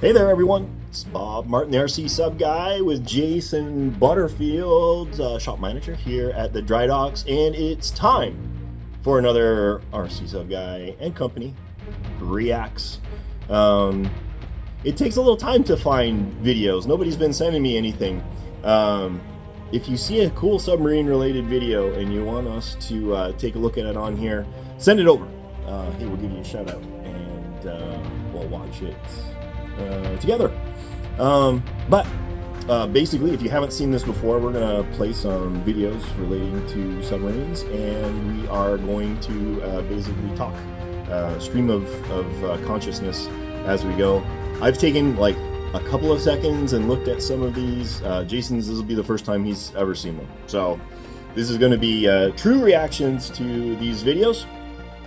Hey there, everyone. It's Bob Martin, the RCSubGuy, with Jason Butterfield, shop manager here at the dry docks, and it's time for another RCSubGuy and Company Reacts. It takes a little time to find videos. Nobody's been sending me anything. If you see a cool submarine-related video and you want us to take a look at it on here, send it over. Hey, we'll give you a shout-out, and we'll watch it together. Basically, if you haven't seen this before, we're going to play some videos relating to submarines, and we are going to basically talk stream of consciousness as we go. I've taken like a couple of seconds and looked at some of these. Jason's, this will be the first time he's ever seen them, so this is going to be true reactions to these videos.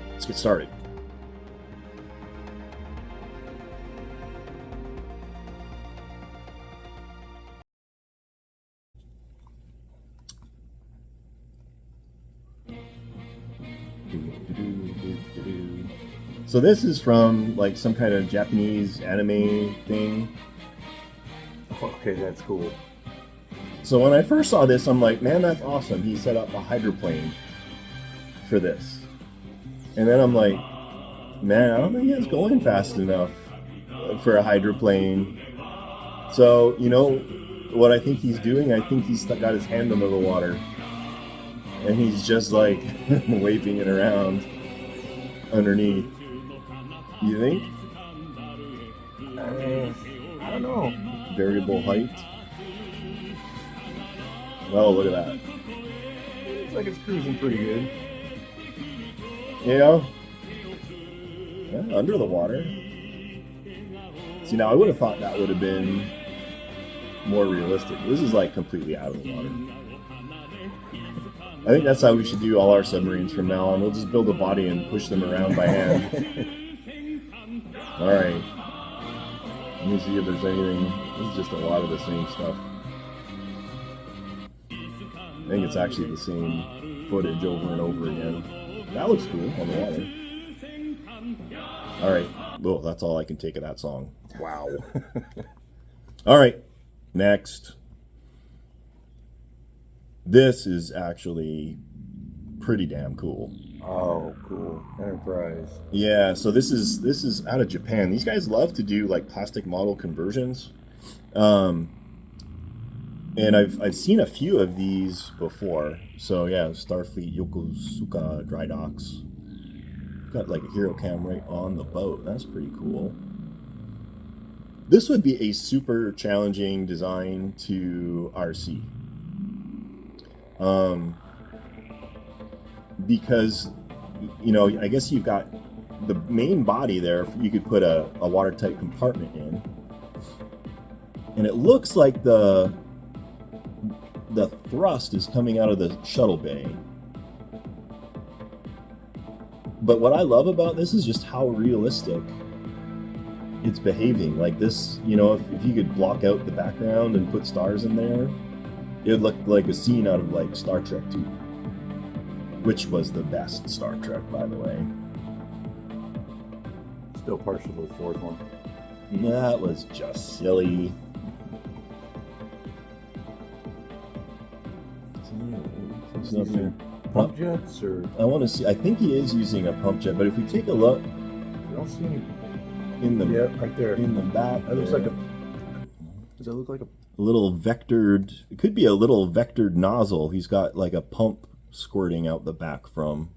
Let's get started. So this is from like some kind of Japanese anime thing. Okay, that's cool. So when I first saw this, I'm like, man, that's awesome. He set up a hydroplane for this. And then I'm like, man, I don't think it's going fast enough for a hydroplane. So, you know what I think he's doing? I think he's got his hand under the water. And he's just like waving it around underneath. You think? I don't know. Variable height. Oh, look at that. Looks like it's cruising pretty good. Yeah, under the water. See, now I would have thought that would have been more realistic. This is like completely out of the water. I think that's how we should do all our submarines from now on. We'll just build a body and push them around by hand. All right. Let me see if there's anything. This is just a lot of the same stuff. I think it's actually the same footage over and over again. That looks cool on the water. All right. Oh, that's all I can take of that song. Wow. All right. Next. This is actually pretty damn cool. Oh, cool. Enterprise. Yeah, so this is out of Japan. These guys love to do like plastic model conversions. And I've seen a few of these before. So yeah, Starfleet Yokosuka dry docks. Got like a hero cam right on the boat. That's pretty cool. This would be a super challenging design to RC. Because, you know, I guess you've got the main body there. You could put a watertight compartment in, and it looks like the thrust is coming out of the shuttle bay. But what I love about this is just how realistic it's behaving. Like this, you know, if you could block out the background and put stars in there, it would look like a scene out of like Star Trek 2, which was the best Star Trek, by the way. Still partial to the fourth one. That was just silly. Pump jets, or I want to see. I think he is using a pump jet, but if we take a look, I don't see any. In the right there in the back, that looks like a. Does that look like a little vectored? It could be a little vectored nozzle. He's got like a pump squirting out the back from.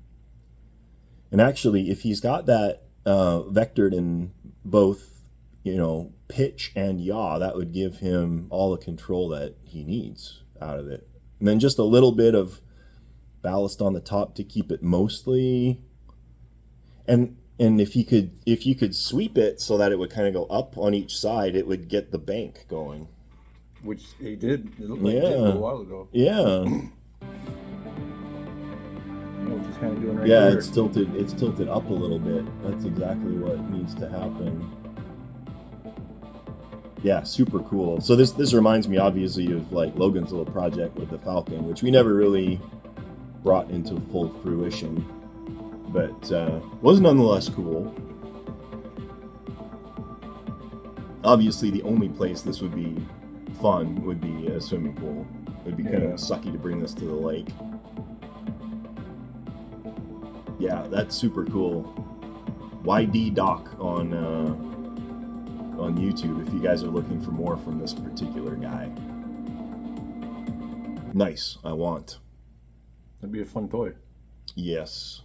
And actually, if he's got that vectored in both, you know, pitch and yaw, that would give him all the control that he needs out of it. And then just a little bit of ballast on the top to keep it mostly. And if you could sweep it so that it would kind of go up on each side, it would get the bank going. Which he did. It looked like he did a little while ago. Yeah. Which is kind of doing right yeah, there. it's tilted up a little bit. That's exactly what needs to happen. Yeah, super cool. So this reminds me obviously of like Logan's little project with the Falcon, which we never really brought into full fruition, but was nonetheless cool. Obviously, the only place this would be fun would be a swimming pool. It would be kind of sucky to bring this to the lake. Yeah, that's super cool. YD Doc on YouTube if you guys are looking for more from this particular guy. Nice, I want. That'd be a fun toy. Yes.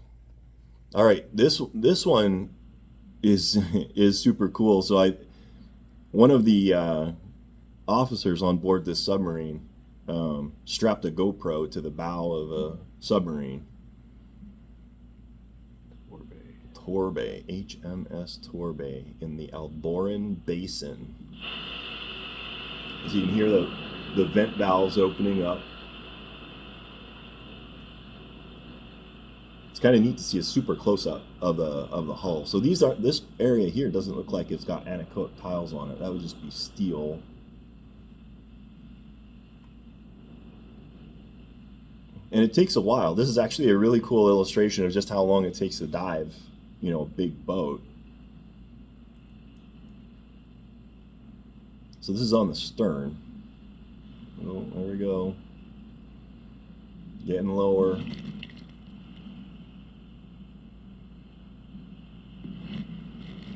All right, this one is super cool. So one of the officers on board this submarine strapped a GoPro to the bow of a submarine. Tour Bay, HMS Tour Bay in the Alboran Basin. As you can hear the vent valves opening up. It's kind of neat to see a super close-up of the hull. So this area here doesn't look like it's got anechoic tiles on it. That would just be steel. And it takes a while. This is actually a really cool illustration of just how long it takes to dive, you know, a big boat. So this is on the stern. Oh, there we go. Getting lower.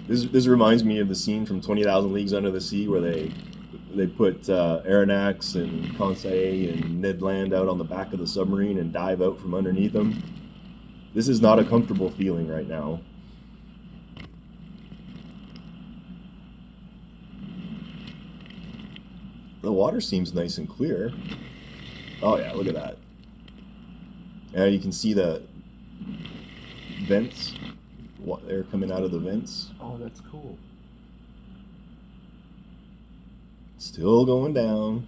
This reminds me of the scene from 20,000 Leagues Under the Sea where they put Aronnax and Conseil and Ned Land out on the back of the submarine and dive out from underneath them. This is not a comfortable feeling right now. The water seems nice and clear. Oh yeah, look at that. And you can see the vents, what air coming out of the vents. Oh, that's cool. Still going down.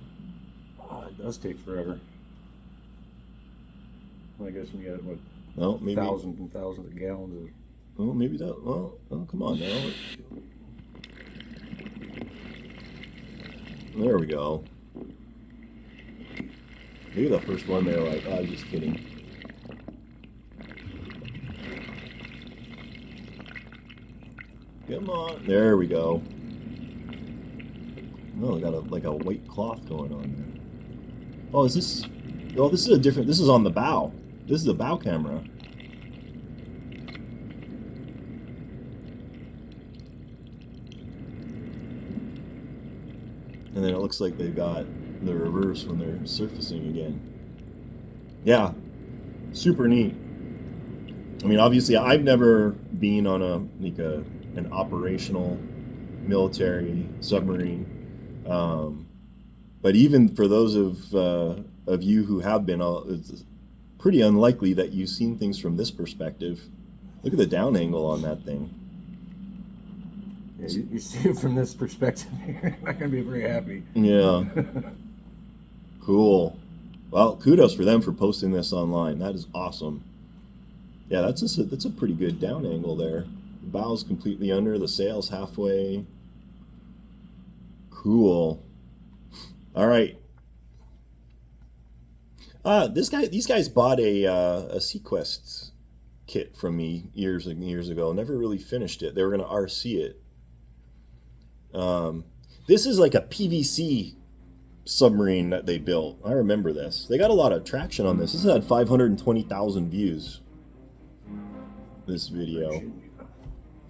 Oh, it does take forever. Well, I guess when you got what? No, maybe thousands and thousands of gallons of. Oh, maybe that. Well, oh, come on now. There we go. Maybe the first one they were like, oh, I was just kidding. Come on. There we go. No, they got like a white cloth going on there. Oh, is this? Oh, this is a different. This is on the bow. This is a bow camera. And then it looks like they've got the reverse when they're surfacing again. Yeah, super neat. I mean, obviously, I've never been on an operational military submarine, but even for those of you who have been, it's pretty unlikely that you've seen things from this perspective. Look at the down angle on that thing. Yeah, you see it from this perspective, you're not going to be very happy. Yeah. Cool. Well, kudos for them for posting this online. That is awesome. Yeah, that's a pretty good down angle there. The bow's completely under, the sail's halfway. Cool. All right. These guys bought a Sequest kit from me years and years ago. Never really finished it. They were going to RC it. This is like a PVC submarine that they built. I remember this. They got a lot of traction on this. This had 520,000 views. This video.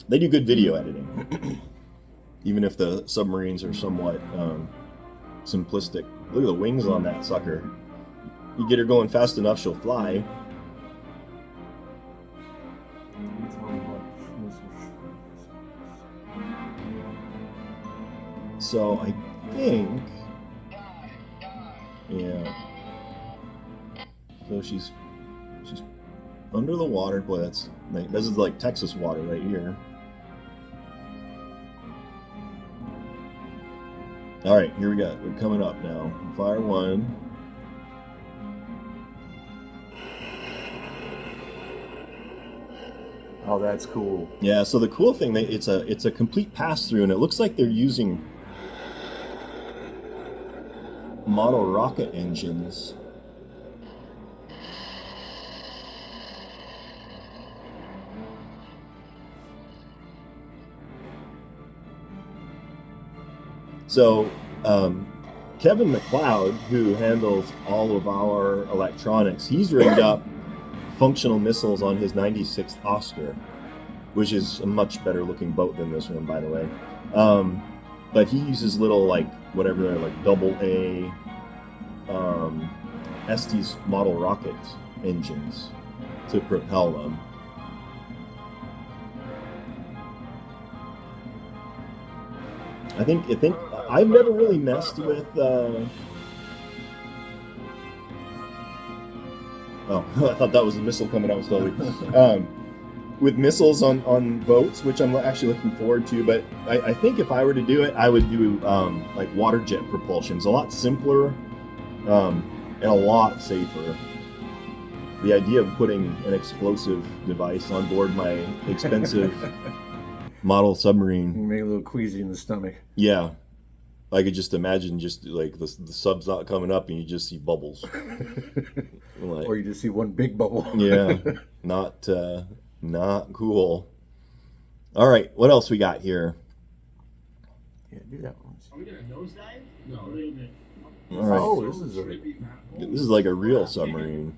They do good video editing. Even if the submarines are somewhat simplistic. Look at the wings on that sucker. You get her going fast enough, she'll fly. So I think, yeah. So she's under the water. Boy, this is like Texas water right here. All right, here we go. We're coming up now. Fire one. Oh, that's cool. Yeah. So the cool thing, it's a complete pass through, and it looks like they're using model rocket engines. So Kevin McLeod, who handles all of our electronics, he's rigged up functional missiles on his 96th Oscar, which is a much better looking boat than this one, by the way. But he uses little, like, whatever they're, like, AA Estes model rocket engines to propel them. I think I've never really messed with oh, I thought that was a missile coming out slowly. With missiles on boats, which I'm actually looking forward to, but I think if I were to do it, I would do like water jet propulsion. It's a lot simpler and a lot safer. The idea of putting an explosive device on board my expensive model submarine. You make a little queasy in the stomach. Yeah. I could just imagine just like the sub's not coming up and you just see bubbles. Like, or you just see one big bubble. Yeah. Not cool. All right. What else we got here? Yeah, do that one. Are we gonna nosedive? No, a little bit. All right. Oh, This is like a real submarine.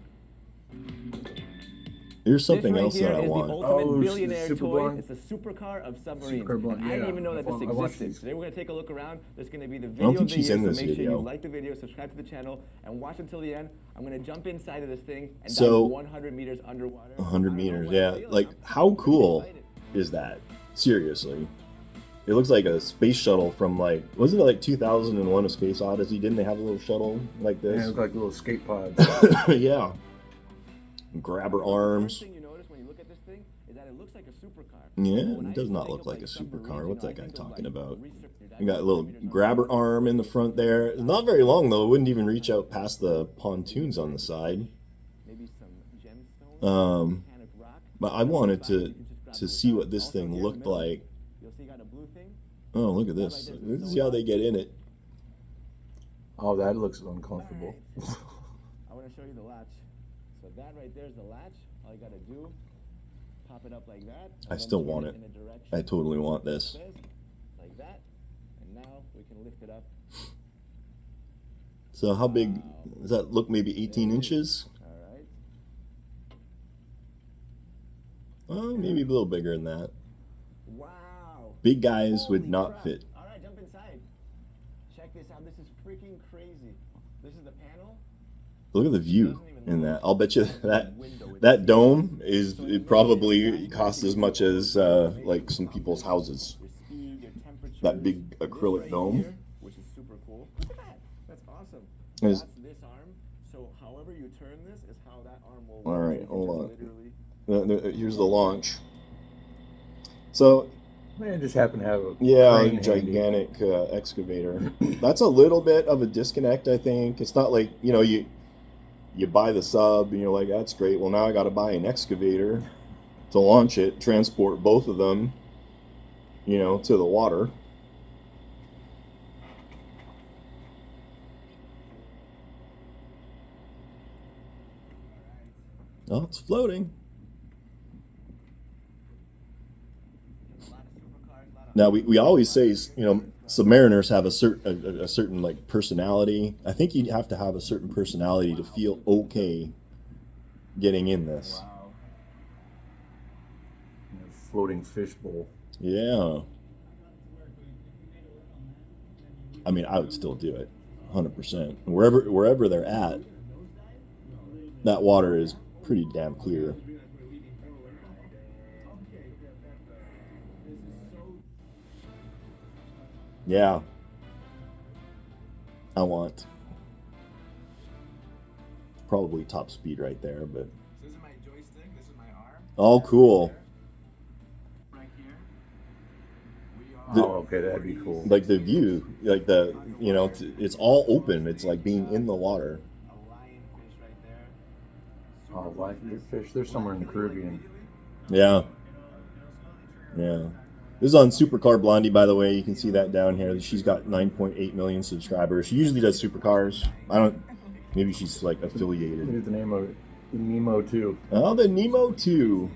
Here's something this right else here that I is want. the ultimate Oh, billionaire super toy. blonde? It's a supercar of submarines. Super blonde, I didn't yeah. even know that this I watched existed. these. Today we're going to take a look around. There's going to be the don't video think of the she's year, in so this make sure video. you like the video, subscribe to the channel, and watch until the end. I'm going to jump inside of this thing and So, dive 100 meters underwater. 100 I don't know meters, what yeah. I feel. Like, I'm how pretty cool excited. is that? Seriously. It looks like a space shuttle from, like, wasn't it like 2001 A Space Odyssey? Didn't they have a little shuttle like Yeah, it this? look like little skate pods. Yeah. Grabber arms. First thing you notice when you look at this thing is that it looks like a supercar. Yeah, When I it does used to not think look of, like a submarines, supercar. What's I that guy think of, talking like, about? research- You got a little grabber arm in the front there. It's not very long though. It wouldn't even reach out past the pontoons on the side. Maybe some gemstones, volcanic rock. But I wanted to see what this thing looked like. You'll see you got a blue thing. Oh, look at this. This is how they get in it. Oh, that looks uncomfortable. I want to show you the latch. So that right there is the latch. All you got to do, pop it up like that. I still want it. In a direction I totally want this. like that. And now we can lift it up. So how big does that look? Maybe 18 inches? All right. Oh, maybe a little bigger than that. Wow. Big guys would Holy not crap. fit. All right, jump inside. Check this out. This is freaking crazy. This is the panel. Look at the view in that. I'll bet you that dome it probably costs as much as like some people's houses. Your speed, your temperature. That big acrylic Right dome. here, which is super cool. Look at that. That's awesome. Is- That's this arm. So however you turn this is how that arm will All work. right, You can hold just on. literally- Here's the launch. So Man, just happen to have a yeah, a crane handy. gigantic excavator. That's a little bit of a disconnect, I think. It's not like you buy the sub and you're like, that's great. Well, now I got to buy an excavator to launch it, transport both of them, to the water. Oh, it's floating. Now we always say, submariners have a certain like personality. I think you have to have a certain personality to feel okay getting in this. Wow. Floating fishbowl. Yeah. I mean, I would still do it, 100%. Wherever they're at, that water is pretty damn clear. Yeah. I want probably top speed right there, but So this is my joystick. This is my arm. oh, cool. Right here. We The- are. Oh, okay, that'd be cool. Like the view, like it's all open. It's like being in the water. A lionfish right there. Oh, like your fish. They're somewhere in the Caribbean. Yeah. Yeah. This is on Supercar Blondie, by the way. You can see that down here. She's got 9.8 million subscribers. She usually does supercars. Maybe she's like affiliated. Here's the name of it. The Nemo 2. Oh, the Nemo 2.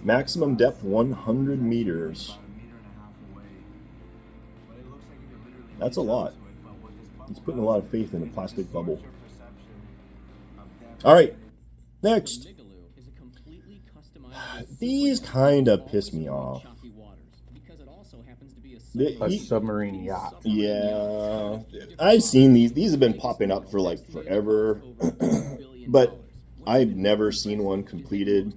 Maximum depth 100 meters. That's a lot. He's putting a lot of faith in a plastic bubble. All right, next. These kind of piss me off. A submarine yacht. Yeah, I've seen these. These have been popping up for like forever, but I've never seen one completed.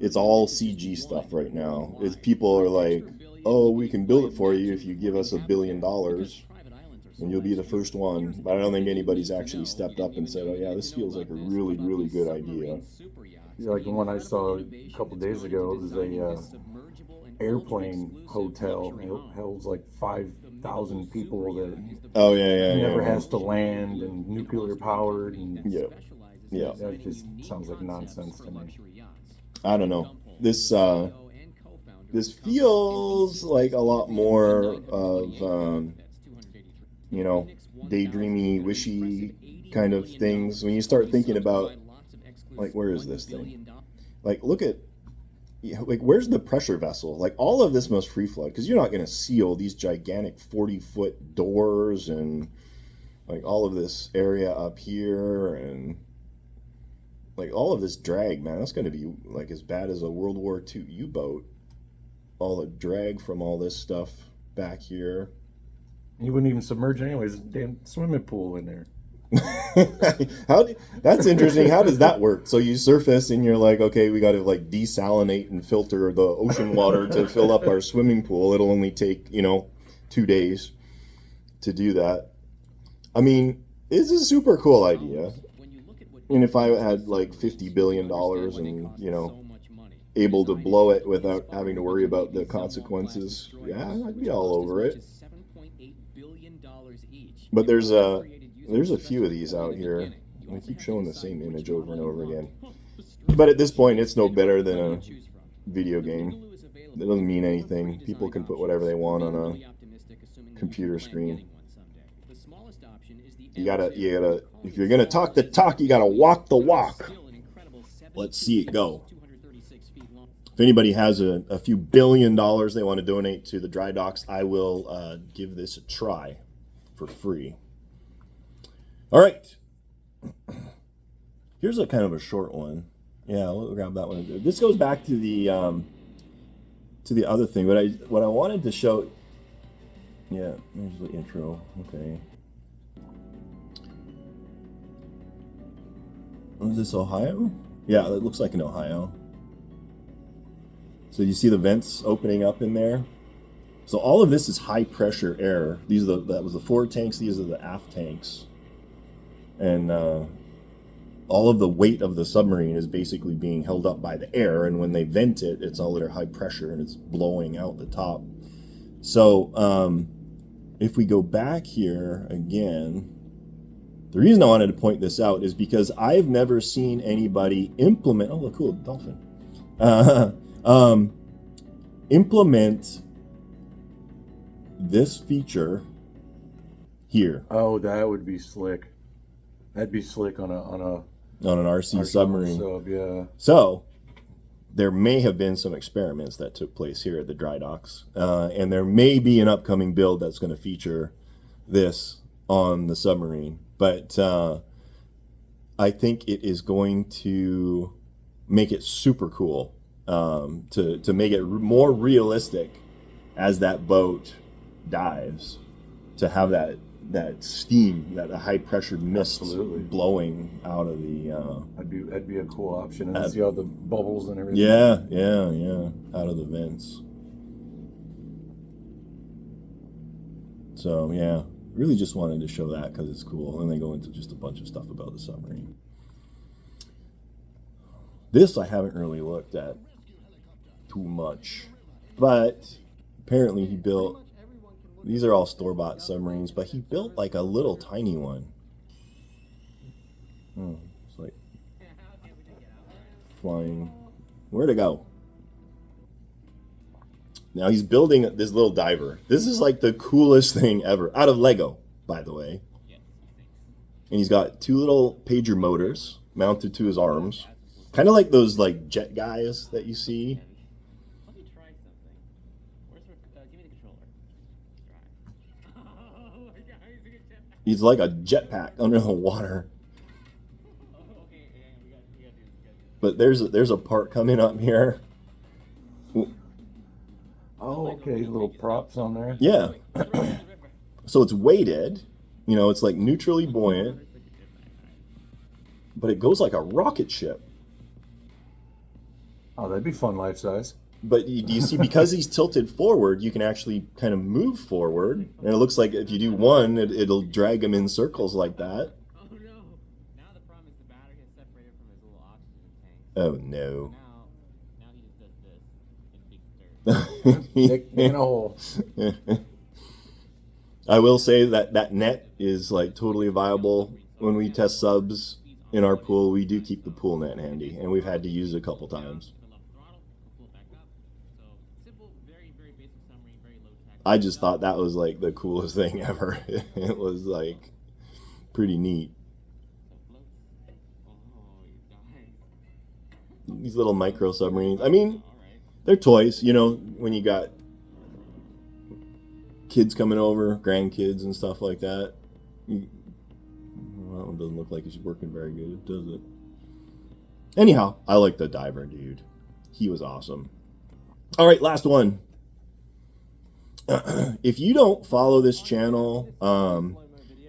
It's all CG stuff right now. It's people are like, oh, we can build it for you if you give us $1 billion, and you'll be the first one. But I don't think anybody's actually stepped up and said, oh yeah, this feels like a really, really good idea. Like the one I saw a couple days ago, it was a airplane hotel. It held like 5,000 people that Oh yeah, never has to land, and nuclear powered, and yeah. that just sounds like nonsense to me. I don't know. This feels like a lot more of you know, daydreamy, wishy kind of things. When you start thinking about, like, where is this thing? Like, look at, like, where's the pressure vessel? Like, all of this must free flood, because you're not going to seal these gigantic 40-foot doors and like all of this area up here, and like all of this drag, man. That's going to be like as bad as a World War II U-boat. All the drag from all this stuff back here. You wouldn't even submerge anyways. Damn swimming pool in there. That's interesting. How does that work? So you surface and you're like, okay, we got to like desalinate and filter the ocean water to fill up our swimming pool. It'll only take, 2 days to do that. I mean, it's a super cool idea. And if I had like $50 billion and, able to blow it without having to worry about the consequences, yeah, I'd be all over it. But there's a few of these out here. I keep showing the same image over and over again. But at this point, it's no better than a video game. It doesn't mean anything. People can put whatever they want on a computer screen. You gotta, if you're gonna talk the talk, you gotta walk the walk. Let's see it go. If anybody has a few $1 billion they want to donate to the dry docks, I will give this a try for free. All right. Here's a kind of a short one. Yeah, we'll grab that one. This goes back to the other thing, but what I wanted to show. Yeah, here's the intro. Okay. Is this Ohio? Yeah, it looks like in Ohio. So you see the vents opening up in there. So all of this is high pressure air. That was the forward tanks. These are the aft tanks. And all of the weight of the submarine is basically being held up by the air. And when they vent it, it's all at high pressure and it's blowing out the top. So if we go back here again, the reason I wanted to point this out is because I've never seen anybody implement. Oh, look, cool, dolphin. Implement this feature here. Oh, that would be slick. That'd be slick on an RC submarine. Sub, yeah. So there may have been some experiments that took place here at the dry docks, and there may be an upcoming build that's going to feature this on the submarine. But I think it is going to make it super cool, to make it more realistic as that boat dives, to have that steam, that high pressure mist blowing out of the. That'd be a cool option, and see all the bubbles and everything. Yeah, out of the vents. So yeah, really just wanted to show that because it's cool, and they go into just a bunch of stuff about the submarine. This I haven't really looked at too much, but apparently he built. These are all store-bought submarines, but he built like a little tiny one. It's like flying. Where'd it go? Now he's building this little diver. This is like the coolest thing ever. Out of Lego, by the way. And he's got 2 little pager motors mounted to his arms. Kind of like those like jet guys that you see. Let me try something. Give me the controller. He's like a jetpack under the water. But there's a part coming up here. Oh, okay, little props on there. Yeah. So it's weighted. You know, it's like neutrally buoyant. But it goes like a rocket ship. Oh, that'd be fun life size. But do you see, because he's tilted forward, you can actually kind of move forward. And it looks like if you do one, it'll drag him in circles like that. Oh no! Now the problem is the battery has separated from his little oxygen tank. Oh no. Now he just does this in big stir. Dick in a hole. I will say that net is like totally viable. When we test subs in our pool, we do keep the pool net handy, and we've had to use it a couple times. I just thought that was like the coolest thing ever. It was like pretty neat. These little micro submarines. I mean, they're toys, you know, when you got kids coming over, grandkids and stuff like that. Well, it doesn't look like he's working very good, does it? Anyhow, I like the diver dude. He was awesome. All right, last one. If you don't follow this channel,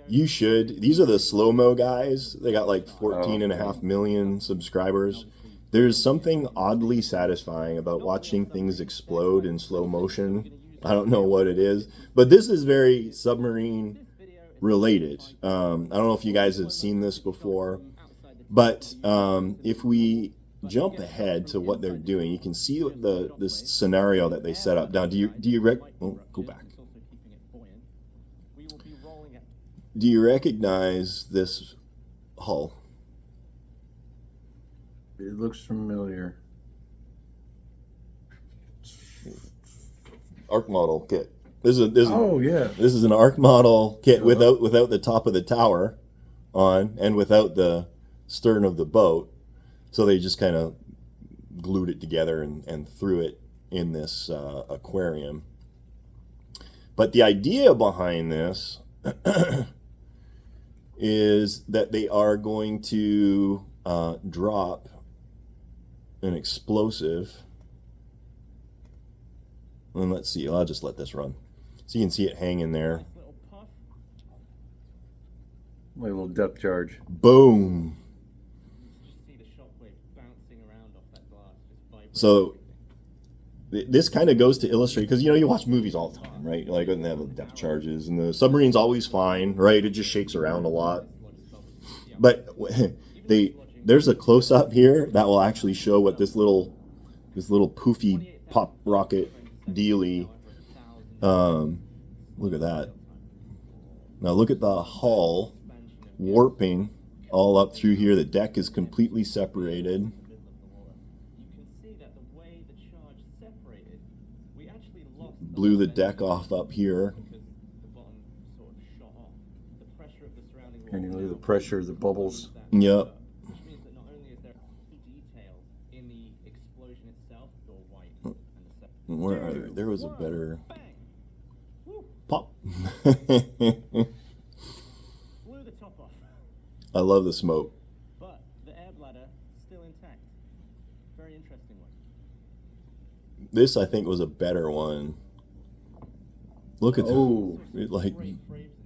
you should. These are the slow-mo guys. They got like 14.5 million subscribers. There's something oddly satisfying about watching things explode in slow motion. I don't know what it is, but this is very submarine related. I don't know if you guys have seen this before, but if we jump ahead to what they're doing, you can see this scenario that they set up. Now, go back. Do you recognize this hull? It looks familiar. Arc model kit. This is an arc model kit without the top of the tower on and without the stern of the boat. So they just kind of glued it together and threw it in this aquarium. But the idea behind this is that they are going to drop an explosive. And let's see, I'll just let this run. So you can see it hanging there. Like a little depth charge. Boom. So this kind of goes to illustrate, because you know you watch movies all the time, right? Like when they have depth charges, and the submarine's always fine, right? It just shakes around a lot. But there's a close up here that will actually show what this little poofy pop rocket dealy. Look at that. Now look at the hull warping all up through here. The deck is completely separated. Blew the deck off up here. And you look at the pressure, the bubbles. Yep. Where are there? There was a better pop. I love the smoke. But the air bladder still intact. Very interesting one. This I think was a better one. Look at that. It like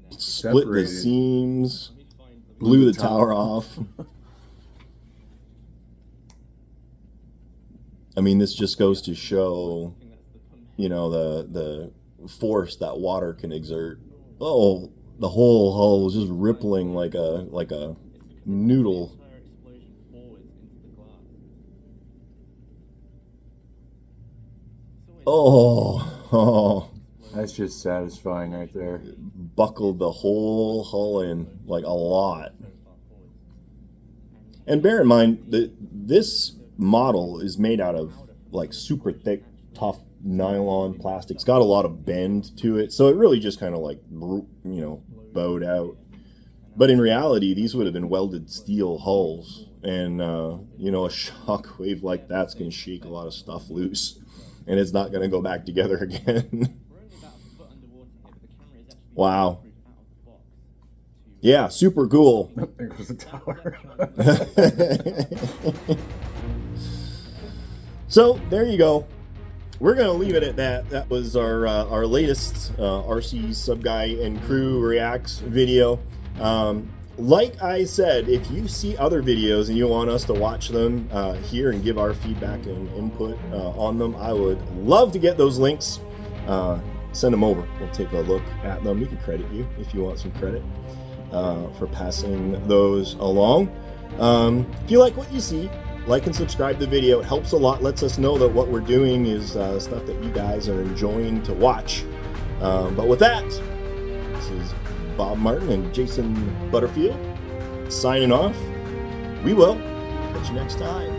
split the seams, blew the tower off. I mean, this just goes to show, you know, the force that water can exert. Oh, the whole hull was just rippling like a noodle. Oh. That's just satisfying right there. Buckled the whole hull in like a lot. And bear in mind that this model is made out of like super thick, tough nylon plastic. It's got a lot of bend to it, so it really just kind of like, you know, bowed out. But in reality, these would have been welded steel hulls, and you know, a shock wave like that's going to shake a lot of stuff loose, and it's not going to go back together again. Wow. Yeah, super cool. There goes the tower. So there you go. We're gonna leave it at that. That was our latest RCSubGuy and crew reacts video. Like I said, if you see other videos and you want us to watch them here and give our feedback and input on them, I would love to get those links. Send them over. We'll take a look at them. We can credit you if you want some credit for passing those along. If you like what you see, like and subscribe to the video. It helps a lot. Lets us know that what we're doing is stuff that you guys are enjoying to watch. But with that, this is Bob Martin and Jason Butterfield signing off. We will catch you next time.